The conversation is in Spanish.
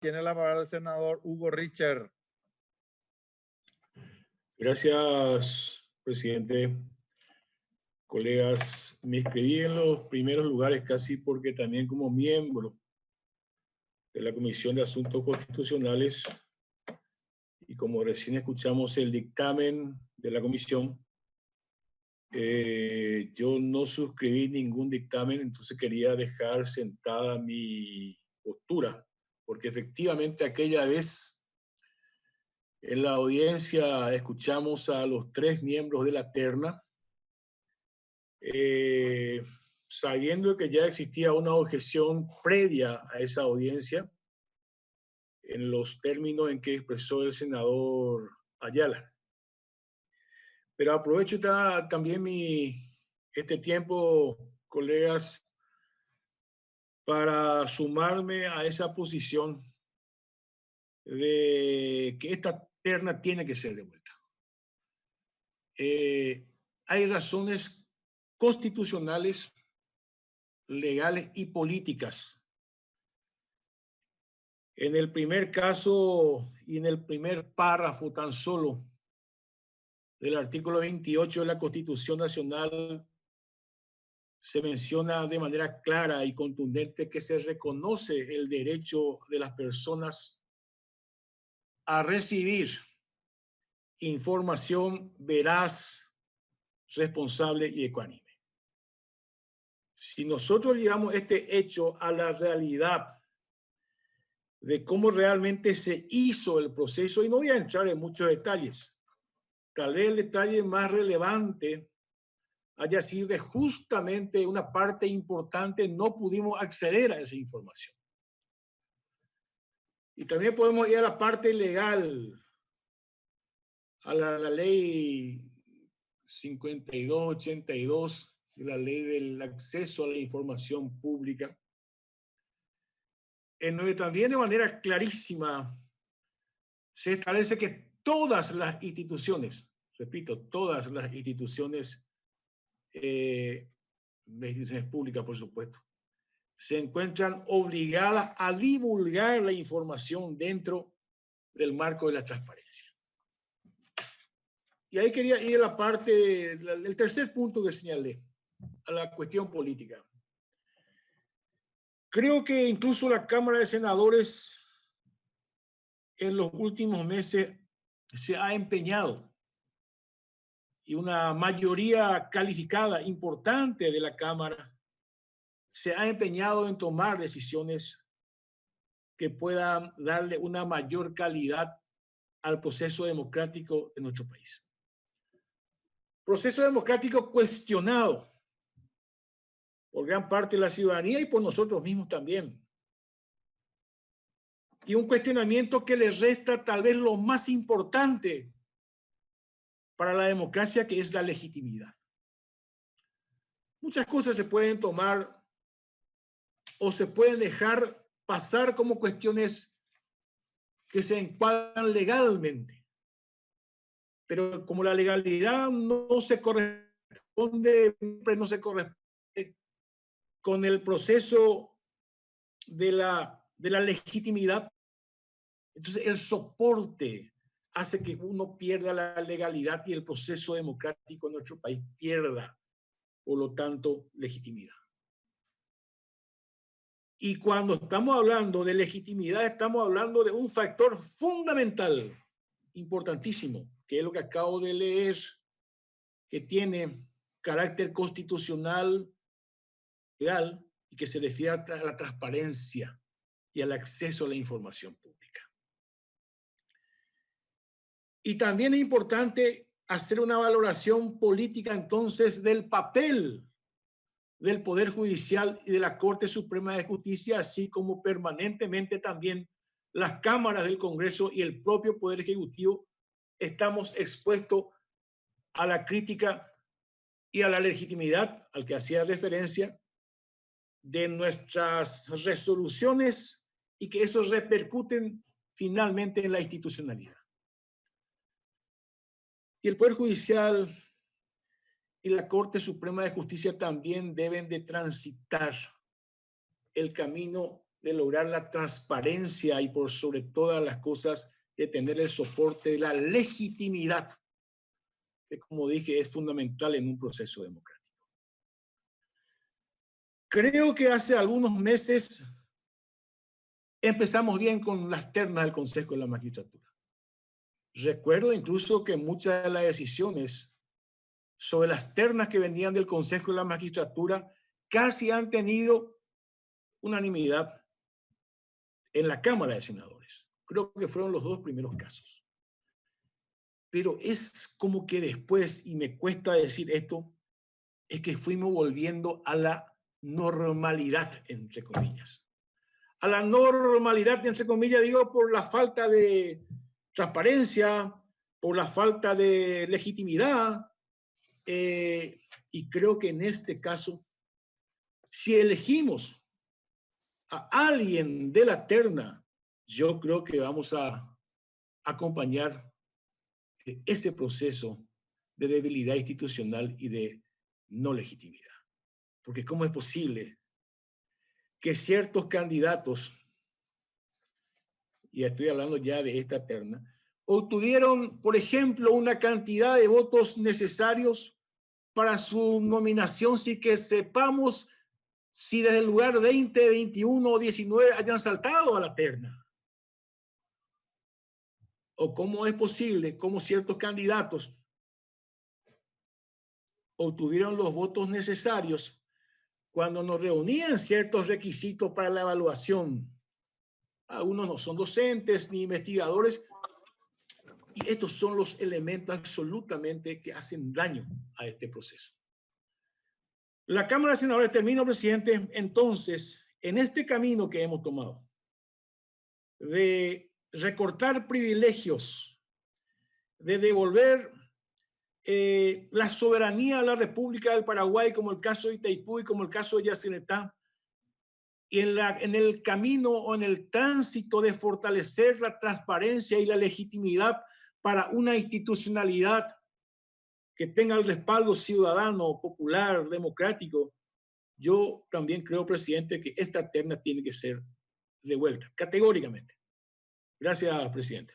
Tiene la palabra el senador Hugo Richard. Gracias, presidente. Colegas, me inscribí en los primeros lugares casi porque también como miembro de la Comisión de Asuntos Constitucionales y como recién escuchamos el dictamen de la comisión, yo no suscribí ningún dictamen, entonces quería dejar sentada mi postura, porque efectivamente aquella vez en la audiencia escuchamos a los 3 miembros de la terna, sabiendo que ya existía una objeción previa a esa audiencia en los términos en que expresó el senador Ayala. Pero aprovecho también este tiempo, colegas, para sumarme a esa posición de que esta terna tiene que ser devuelta. Hay razones constitucionales, legales y políticas. En el primer caso y en el primer párrafo tan solo del artículo 28 de la Constitución Nacional se menciona de manera clara y contundente que se reconoce el derecho de las personas a recibir información veraz, responsable y ecuánime. Si nosotros ligamos este hecho a la realidad de cómo realmente se hizo el proceso, y no voy a entrar en muchos detalles, tal vez el detalle más relevante haya sido que justamente una parte importante no pudimos acceder a esa información. Y también podemos ir a la parte legal, a la ley 5282, la ley del acceso a la información pública, en donde también de manera clarísima se establece que todas las instituciones, repito, todas las instituciones públicas, por supuesto, se encuentran obligadas a divulgar la información dentro del marco de la transparencia. Y ahí quería ir a la parte, el tercer punto que señalé, a la cuestión política. Creo que incluso la Cámara de Senadores en los últimos meses se ha empeñado, y una mayoría calificada importante de la Cámara se ha empeñado en tomar decisiones que puedan darle una mayor calidad al proceso democrático de nuestro país. Proceso democrático cuestionado por gran parte de la ciudadanía y por nosotros mismos también. Y un cuestionamiento que le resta tal vez lo más importante para la democracia, que es la legitimidad. Muchas cosas se pueden tomar o se pueden dejar pasar como cuestiones que se encuadran legalmente. Pero como la legalidad no se corresponde con el proceso de la legitimidad, entonces el soporte hace que uno pierda la legalidad y el proceso democrático en nuestro país pierda, por lo tanto, legitimidad. Y cuando estamos hablando de legitimidad, estamos hablando de un factor fundamental, importantísimo, que es lo que acabo de leer, que tiene carácter constitucional, legal, y que se refiere a la transparencia y al acceso a la información pública. Y también es importante hacer una valoración política entonces del papel del Poder Judicial y de la Corte Suprema de Justicia, así como permanentemente también las cámaras del Congreso y el propio Poder Ejecutivo estamos expuestos a la crítica y a la legitimidad, al que hacía referencia, de nuestras resoluciones, y que eso repercuten finalmente en la institucionalidad. Y el Poder Judicial y la Corte Suprema de Justicia también deben de transitar el camino de lograr la transparencia y por sobre todas las cosas de tener el soporte de la legitimidad, que como dije es fundamental en un proceso democrático. Creo que hace algunos meses empezamos bien con las ternas del Consejo de la Magistratura. Recuerdo incluso que muchas de las decisiones sobre las ternas que venían del Consejo de la Magistratura casi han tenido unanimidad en la Cámara de Senadores. Creo que fueron los 2 primeros casos. Pero es como que después, y me cuesta decir esto, es que fuimos volviendo a la normalidad, entre comillas. A la normalidad, entre comillas, digo, por la falta de transparencia, por la falta de legitimidad, y creo que en este caso, si elegimos a alguien de la terna, yo creo que vamos a acompañar ese proceso de debilidad institucional y de no legitimidad. Porque ¿cómo es posible que ciertos candidatos, y estoy hablando ya de esta terna, obtuvieron, por ejemplo, una cantidad de votos necesarios para su nominación sin que sepamos si desde el lugar 20, 21 o 19 hayan saltado a la terna? ¿O cómo es posible cómo ciertos candidatos obtuvieron los votos necesarios cuando nos reunían ciertos requisitos para la evaluación? Algunos no son docentes ni investigadores, y estos son los elementos absolutamente que hacen daño a este proceso. La Cámara de Senadores, termino, presidente, entonces, en este camino que hemos tomado de recortar privilegios, de devolver la soberanía a la República del Paraguay, como el caso de Itaipú y como el caso de Yacyretá, y en el camino o en el tránsito de fortalecer la transparencia y la legitimidad para una institucionalidad que tenga el respaldo ciudadano, popular, democrático, yo también creo, presidente, que esta terna tiene que ser devuelta, categóricamente. Gracias, presidente.